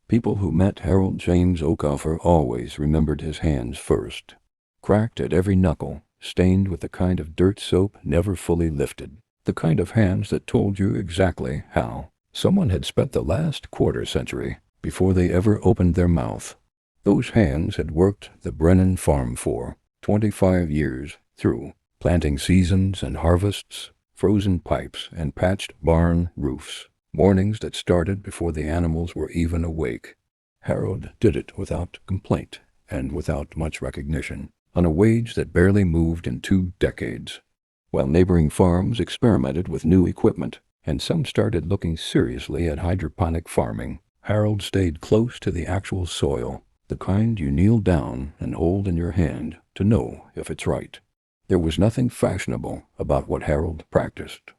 People who met Harold James Oakoffer always remembered his hands first. Cracked at every knuckle, stained with the kind of dirt soap never fully lifted. The kind of hands that told you exactly how someone had spent the last quarter century before they ever opened their mouth. Those hands had worked the Brennan farm for 25 years through, planting seasons and harvests, frozen pipes and patched barn roofs, mornings that started before the animals were even awake. Harold did it without complaint and without much recognition, on a wage that barely moved in 2 decades. While neighboring farms experimented with new equipment, and some started looking seriously at hydroponic farming, Harold stayed close to the actual soil, the kind you kneel down and hold in your hand to know if it's right. There was nothing fashionable about what Harold practiced.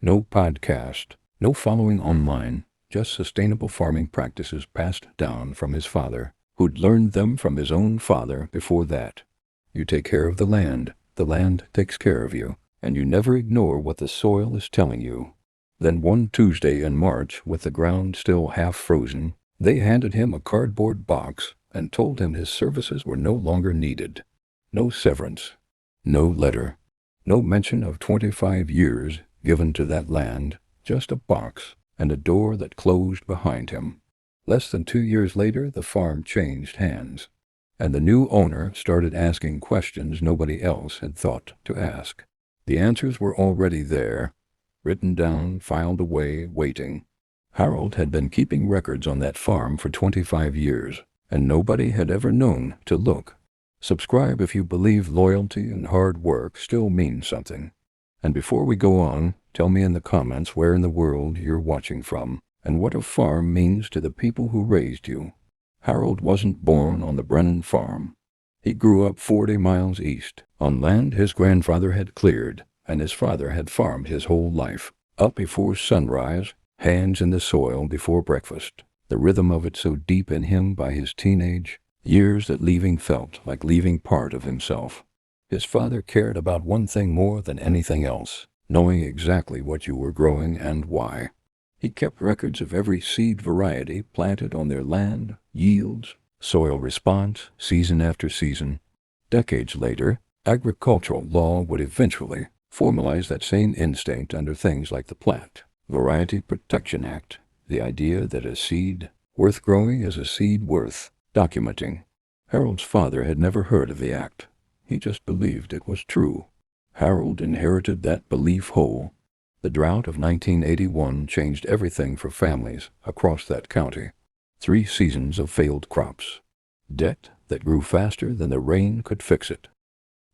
No podcast, no following online, just sustainable farming practices passed down from his father, who'd learned them from his own father before that. You take care of the land takes care of you, and you never ignore what the soil is telling you. Then one Tuesday in March, with the ground still half frozen, they handed him a cardboard box and told him his services were no longer needed. No severance, no letter, no mention of 25 years given to that land, just a box and a door that closed behind him. Less than 2 years later, the farm changed hands, and the new owner started asking questions nobody else had thought to ask. The answers were already there, written down, filed away, waiting. Harold had been keeping records on that farm for 25 years, and nobody had ever known to look. Subscribe if you believe loyalty and hard work still mean something. And before we go on, tell me in the comments where in the world you're watching from, and what a farm means to the people who raised you. Harold wasn't born on the Brennan farm. He grew up 40 miles east, on land his grandfather had cleared, and his father had farmed his whole life. Up before sunrise, hands in the soil before breakfast, the rhythm of it so deep in him by his teenage years that leaving felt like leaving part of himself. His father cared about one thing more than anything else, knowing exactly what you were growing and why. He kept records of every seed variety planted on their land, yields, soil response, season after season. Decades later, agricultural law would eventually formalize that same instinct under things like the Plant Variety Protection Act, the idea that a seed worth growing is a seed worth documenting. Harold's father had never heard of the act. He just believed it was true. Harold inherited that belief whole. The drought of 1981 changed everything for families across that county. 3 seasons of failed crops. Debt that grew faster than the rain could fix it.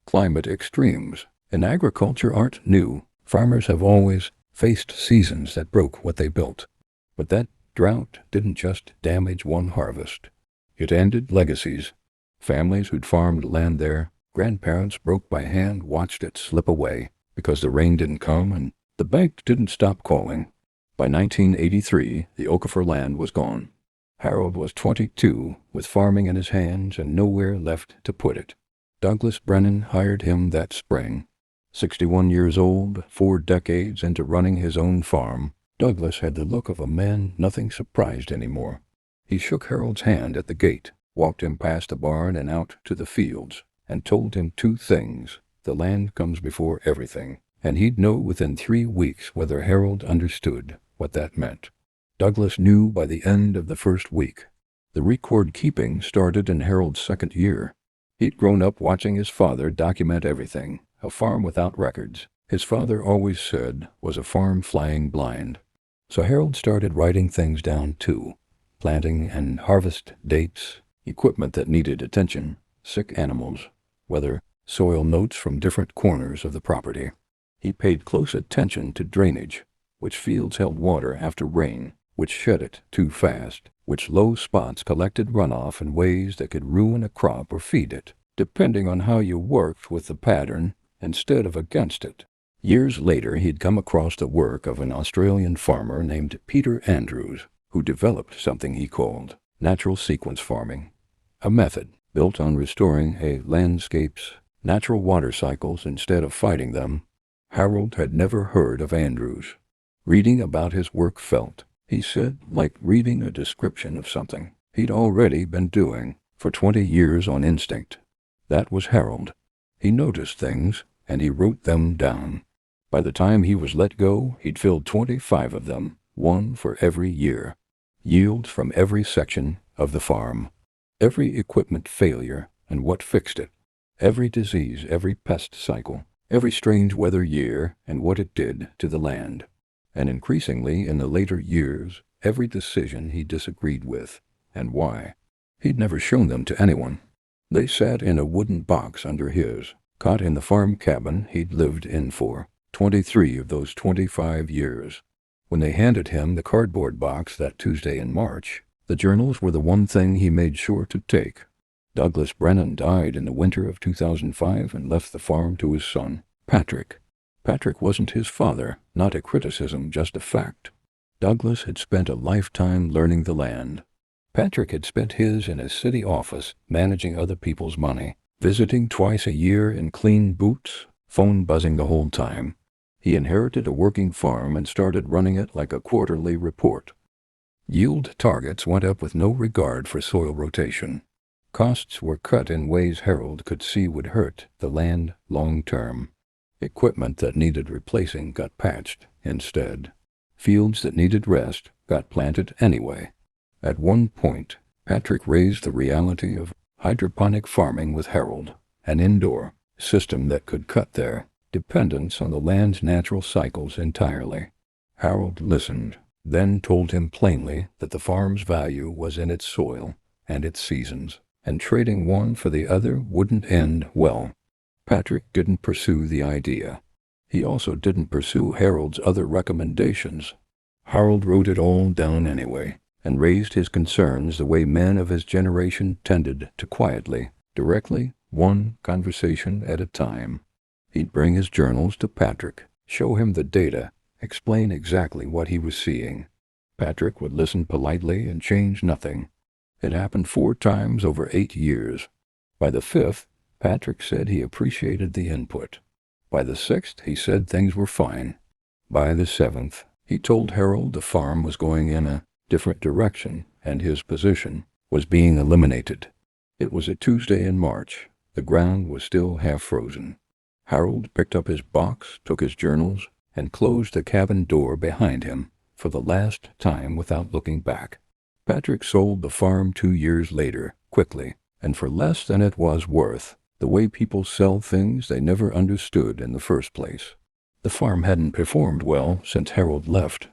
Climate extremes in agriculture aren't new. Farmers have always faced seasons that broke what they built. But that drought didn't just damage one harvest. It ended legacies. Families who'd farmed land there, grandparents broke by hand, watched it slip away because the rain didn't come and the bank didn't stop calling. By 1983, the Oakoffer land was gone. Harold was 22, with farming in his hands and nowhere left to put it. Douglas Brennan hired him that spring. 61 years old, 4 decades into running his own farm, Douglas had the look of a man nothing surprised anymore. He shook Harold's hand at the gate, walked him past the barn and out to the fields, and told him 2 things. The land comes before everything, and he'd know within 3 weeks whether Harold understood what that meant. Douglas knew by the end of the first week. The record keeping started in Harold's 2nd year. He'd grown up watching his father document everything. A farm without records, his father always said, was a farm flying blind. So Harold started writing things down too. Planting and harvest dates, equipment that needed attention, sick animals, weather, soil notes from different corners of the property. He paid close attention to drainage, which fields held water after rain, which shed it too fast, which low spots collected runoff in ways that could ruin a crop or feed it, depending on how you worked with the pattern instead of against it. Years later, he'd come across the work of an Australian farmer named Peter Andrews, who developed something he called natural sequence farming, a method built on restoring a landscape's natural water cycles instead of fighting them. Harold had never heard of Andrews. Reading about his work felt, he said, like reading a description of something. he'd already been doing for 20 years on instinct. That was Harold. He noticed things, and he wrote them down. By the time he was let go, he'd filled 25 of them, one for every year. Yields from every section of the farm. Every equipment failure and what fixed it. Every disease, every pest cycle, every strange weather year and what it did to the land. And increasingly in the later years, every decision he disagreed with, and why. He'd never shown them to anyone. They sat in a wooden box under his cot in the farm cabin he'd lived in for 23 of those 25 years. When they handed him the cardboard box that Tuesday in March, the journals were the one thing he made sure to take. Douglas Brennan died in the winter of 2005 and left the farm to his son, Patrick. Patrick wasn't his father, not a criticism, just a fact. Douglas had spent a lifetime learning the land. Patrick had spent his in a city office, managing other people's money, visiting twice a year in clean boots, phone buzzing the whole time. He inherited a working farm and started running it like a quarterly report. Yield targets went up with no regard for soil rotation. Costs were cut in ways Harold could see would hurt the land long term. Equipment that needed replacing got patched instead. Fields that needed rest got planted anyway. At one point, Patrick raised the reality of hydroponic farming with Harold, an indoor system that could cut their dependence on the land's natural cycles entirely. Harold listened, then told him plainly that the farm's value was in its soil and its seasons, and trading one for the other wouldn't end well. Patrick didn't pursue the idea. He also didn't pursue Harold's other recommendations. Harold wrote it all down anyway, and raised his concerns the way men of his generation tended to, quietly, directly, one conversation at a time. He'd bring his journals to Patrick, show him the data, explain exactly what he was seeing. Patrick would listen politely and change nothing. It happened 4 times over 8 years. By the 5th, Patrick said he appreciated the input. By the 6th, he said things were fine. By the 7th, he told Harold the farm was going in a different direction and his position was being eliminated. It was a Tuesday in March. The ground was still half frozen. Harold picked up his box, took his journals, and closed the cabin door behind him for the last time without looking back. Patrick sold the farm 2 years later, quickly, and for less than it was worth, the way people sell things they never understood in the first place. The farm hadn't performed well since Harold left.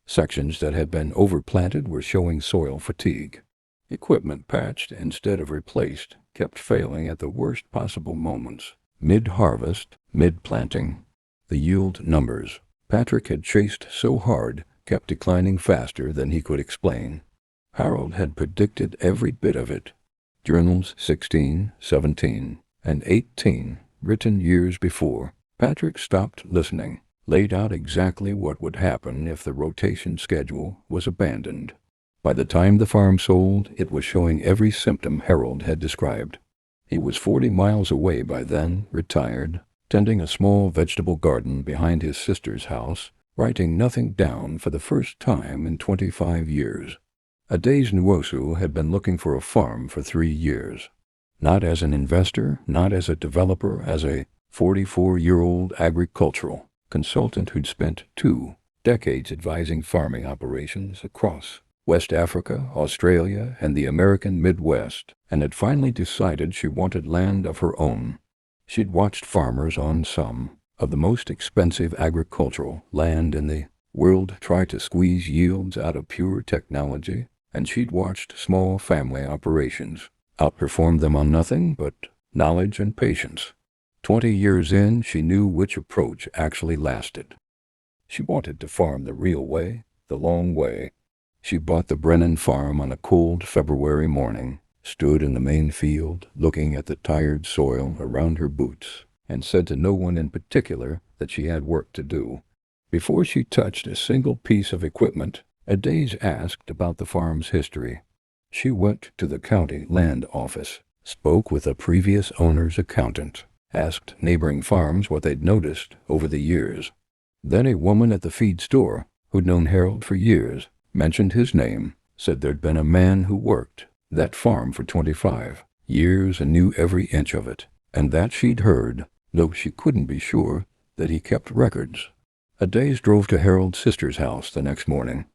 Sections that had been overplanted were showing soil fatigue. Equipment patched instead of replaced kept failing at the worst possible moments. Mid-harvest, mid-planting. The yield numbers Patrick had chased so hard kept declining faster than he could explain. Harold had predicted every bit of it. Journals 16, 17, and 18, written years before. Patrick stopped listening, laid out exactly what would happen if the rotation schedule was abandoned. By the time the farm sold, it was showing every symptom Harold had described. He was 40 miles away by then, retired, tending a small vegetable garden behind his sister's house, writing nothing down for the first time in 25 years. Adaze Nwosu had been looking for a farm for 3 years. Not as an investor, not as a developer, as a 44-year-old agricultural consultant who'd spent 2 decades advising farming operations across West Africa, Australia, and the American Midwest, and had finally decided she wanted land of her own. She'd watched farmers on some of the most expensive agricultural land in the world try to squeeze yields out of pure technology, and she'd watched small family operations outperform them on nothing but knowledge and patience. 20 years in, she knew which approach actually lasted. She wanted to farm the real way, the long way. She bought the Brennan farm on a cold February morning, stood in the main field, looking at the tired soil around her boots, and said to no one in particular that she had work to do. Before she touched a single piece of equipment, Adaze asked about the farm's history. She went to the county land office, spoke with a previous owner's accountant, asked neighboring farms what they'd noticed over the years. Then a woman at the feed store, who'd known Harold for years, mentioned his name, said there'd been a man who worked that farm for 25 years and knew every inch of it, and that she'd heard, though she couldn't be sure, that he kept records. A days drove to Harold's sister's house the next morning.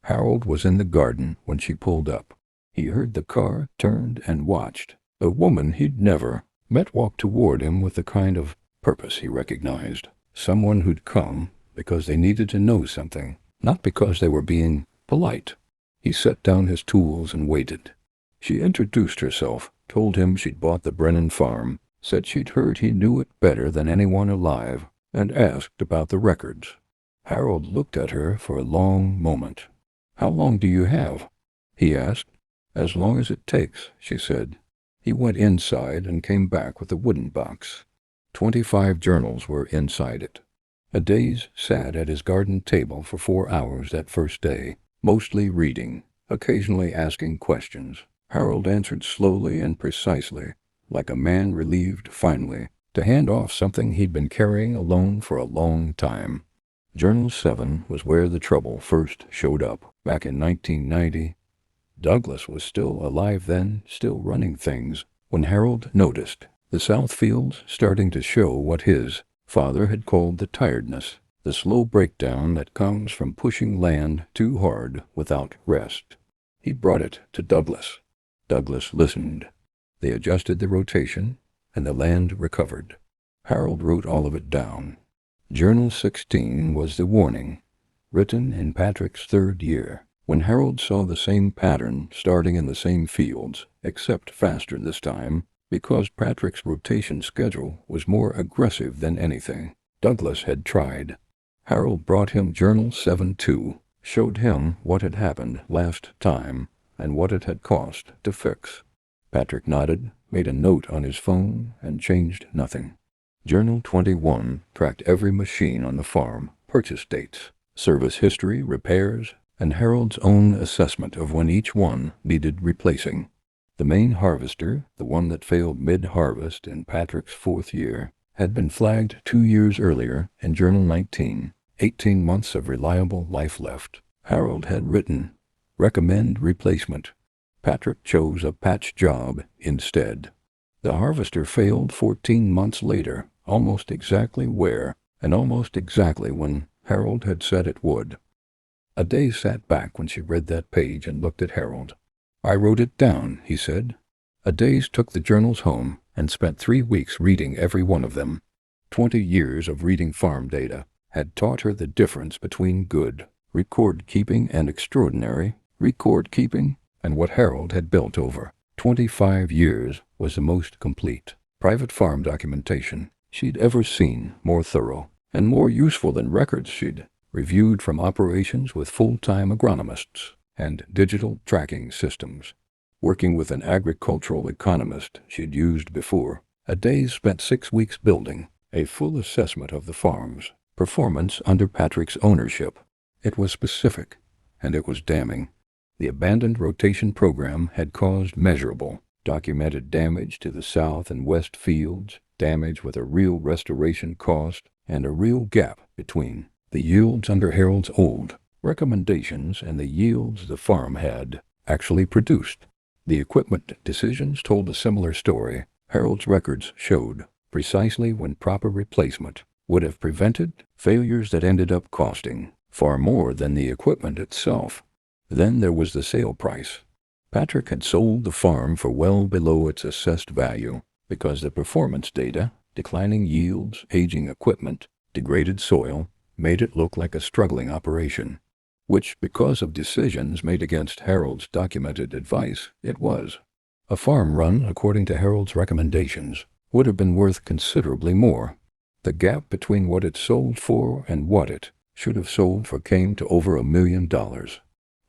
Harold was in the garden when she pulled up. He heard the car, turned, and watched. A woman he'd never met walked toward him with the kind of purpose he recognized. Someone who'd come because they needed to know something, not because they were being polite. He set down his tools and waited. She introduced herself, told him she'd bought the Brennan farm, said she'd heard he knew it better than anyone alive, and asked about the records. Harold looked at her for a long moment. "How long do you have?" he asked. "As long as it takes," she said. He went inside and came back with a wooden box. 25 journals were inside it. Adaze sat at his garden table for 4 hours that first day, mostly reading, occasionally asking questions. Harold answered slowly and precisely, like a man relieved finally to hand off something he'd been carrying alone for a long time. Journal 7 was where the trouble first showed up, back in 1990. Douglas was still alive then, still running things, when Harold noticed the south fields starting to show what his father had called the tiredness, the slow breakdown that comes from pushing land too hard without rest. He brought it to Douglas. Douglas listened. They adjusted the rotation, and the land recovered. Harold wrote all of it down. Journal 16 was the warning, written in Patrick's 3rd year, when Harold saw the same pattern starting in the same fields, except faster this time, because Patrick's rotation schedule was more aggressive than anything Douglas had tried. Harold brought him Journal 7 too, showed him what had happened last time and what it had cost to fix. Patrick nodded, made a note on his phone, and changed nothing. Journal 21 tracked every machine on the farm, purchase dates, service history, repairs, and Harold's own assessment of when each one needed replacing. The main harvester, the one that failed mid-harvest in Patrick's 4th year, had been flagged 2 years earlier in Journal 19, 18 months of reliable life left. Harold had written, "Recommend replacement." Patrick chose a patch job instead. The harvester failed 14 months later, almost exactly where, and almost exactly when Harold had said it would. Adaze sat back when she read that page and looked at Harold. "I wrote it down," he said. Adaze took the journals home and spent 3 weeks reading every one of them. 20 years of reading farm data had taught her the difference between good record-keeping and extraordinary record-keeping, and what Harold had built over 25 years was the most complete private farm documentation she'd ever seen, more thorough and more useful than records she'd reviewed from operations with full-time agronomists and digital tracking systems. Working with an agricultural economist she'd used before, Adaze spent 6 weeks building a full assessment of the farm's performance under Patrick's ownership. It was specific, and it was damning. The abandoned rotation program had caused measurable, documented damage to the south and west fields, damage with a real restoration cost, and a real gap between the yields under Harold's old recommendations and the yields the farm had actually produced. The equipment decisions told a similar story. Harold's records showed precisely when proper replacement would have prevented failures that ended up costing far more than the equipment itself. Then there was the sale price. Patrick had sold the farm for well below its assessed value because the performance data, declining yields, aging equipment, degraded soil, made it look like a struggling operation, which, because of decisions made against Harold's documented advice, it was. A farm run according to Harold's recommendations would have been worth considerably more. The gap between what it sold for and what it should have sold for came to over $1 million.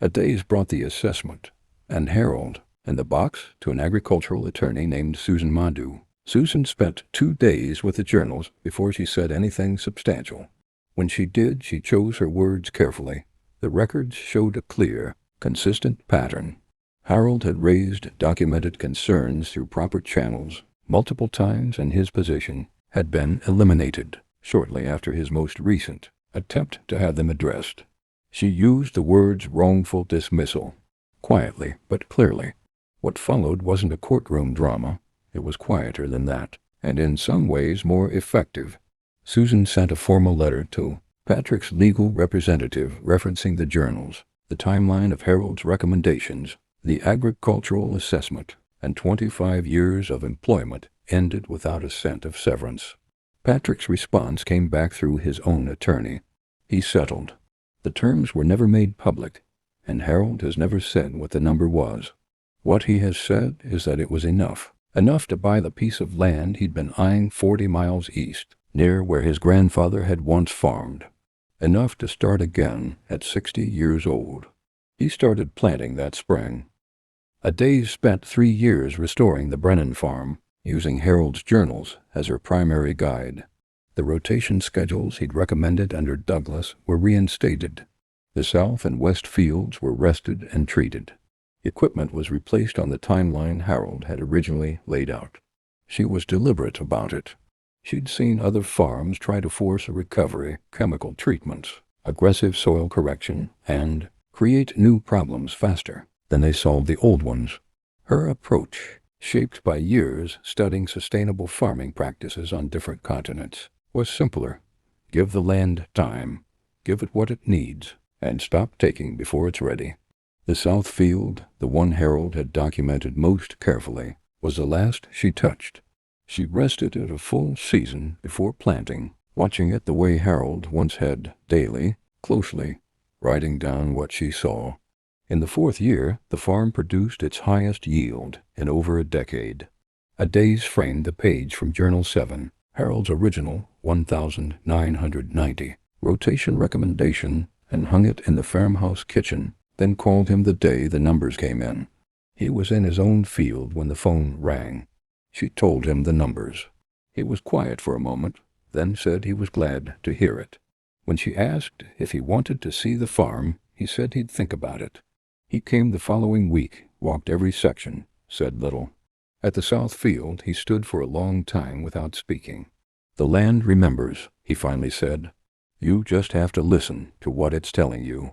Adaze brought the assessment and Harold and the box to an agricultural attorney named Susan Madu. Susan spent 2 days with the journals before she said anything substantial. When she did, she chose her words carefully. The records showed a clear, consistent pattern. Harold had raised documented concerns through proper channels multiple times, and his position had been eliminated shortly after his most recent attempt to have them addressed. She used the words wrongful dismissal, quietly but clearly. What followed wasn't a courtroom drama. It was quieter than that, and in some ways more effective. Susan sent a formal letter to Patrick's legal representative referencing the journals, the timeline of Harold's recommendations, the agricultural assessment, and 25 years of employment ended without a cent of severance. Patrick's response came back through his own attorney. He settled. The terms were never made public, and Harold has never said what the number was. What he has said is that it was enough to buy the piece of land he'd been eyeing 40 miles east, near where his grandfather had once farmed. Enough to start again at 60 years old. He started planting that spring. Adaze spent 3 years restoring the Brennan farm, using Harold's journals as her primary guide. The rotation schedules he'd recommended under Douglas were reinstated. The south and west fields were rested and treated. Equipment was replaced on the timeline Harold had originally laid out. She was deliberate about it. She'd seen other farms try to force a recovery, chemical treatments, aggressive soil correction, and create new problems faster than they solved the old ones. Her approach, shaped by years studying sustainable farming practices on different continents, was simpler. Give the land time, give it what it needs, and stop taking before it's ready. The south field, the one Harold had documented most carefully, was the last she touched. She rested it a full season before planting, watching it the way Harold once had daily, closely, writing down what she saw. In the 4th year, the farm produced its highest yield in over a decade. Adaze framed the page from Journal 7, Harold's original 1990 rotation recommendation, and hung it in the farmhouse kitchen, then called him the day the numbers came in. He was in his own field when the phone rang. She told him the numbers. He was quiet for a moment, then said he was glad to hear it. When she asked if he wanted to see the farm, he said he'd think about it. He came the following week, walked every section, said little. At the south field, he stood for a long time without speaking. "The land remembers," he finally said. "You just have to listen to what it's telling you."